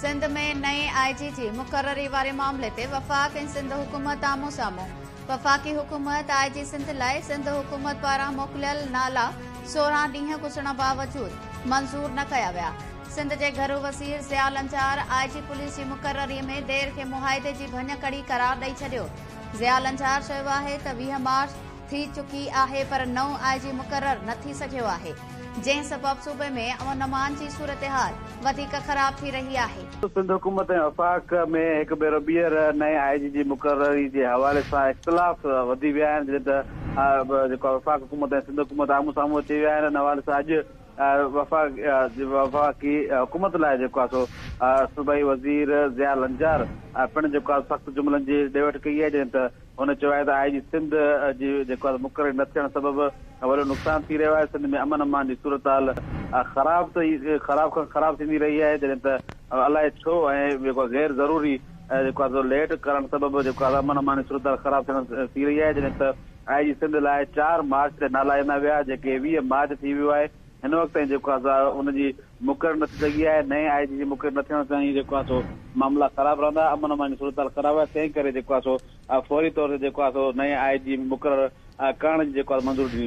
सिंध में नए आईजी जी मुक़ररी वारे मामले ते वफ़ाक़ ऐं सिंध हुकूमत आम्हूं साम्हूं। वफ़ाक़ी हुकूमत आईजी सिंध लाइ सिंध हुकूमत पारां मोकिलियल नाला 16 ॾींहं गुज़रण बावजूद मंज़ूर न कया विया। सिंध जे घरू वज़ीर ज़िया लंचार आईजी पुलिस जी मुक़ररीअ में देर खे मुआहिदे जी भञकड़ी करार ॾेई छॾियो। ज़िया लंचार चयो आहे त 20 मार्च थी चुकी आहे पर नओं आईजी मुक़रर न थी सघियो आहे, जंहिं सबब सूबे में अमन अमान जी सूरतहाल वधीक ख़राब थी रही आहे। सिंध हुकूमत ऐं वफ़ाक़ में हिकु भेरो ॿीहर नए आईजी जी मुक़ररी जे हवाले सां इख़्तिलाफ़ वधी विया आहिनि। जेको वफ़ाक़ हुकूमत ऐं सिंध हुकूमत आम्हूं साम्हूं अची विया आहिनि। हिन हवाले सां अॼु वफ़ाक़ी हुकूमत लाइ जेको आहे सो सूबाई वज़ीर ज़िया लंचार पिणु जेको आहे सख़्तु जुमिलनि जी ॾे वठि कई आहे, जंहिं त हुन चयो आहे त आईजी सिंध जी जेको आहे मुक़ररी न थियण सबबि वॾो नुक़सानु थी रहियो आहे। सिंध में अमन अमान जी सूरतहाल ख़राब थींदी रही आहे, जॾहिं त अलाए छो ऐं जेको गैर ज़रूरी जेको आहे लेट करण सबबि जेको आहे अमन अमान जी सूरतहाल ख़राब थियण थी रही आहे। जॾहिं त आईजी सिंध लाइ 4 मार्च ते नाला ॾिना विया, जेके 20 मार्च थी वियो आहे। हिन वक़्त ताईं जेको आहे हुनजी मुक़रर न थी सघी आहे। नए आईजी जी मुक़रर न थियण ताईं जेको आहे सो मामला ख़राब रहंदा, अमन अमान जी सूरतहाल ख़राब आहे। तंहिं करे जेको आहे सो फौरी तौर ते जेको आहे सो नए आईजी मुक़रर करण जी जेको आहे मंज़ूरी ॾिनी।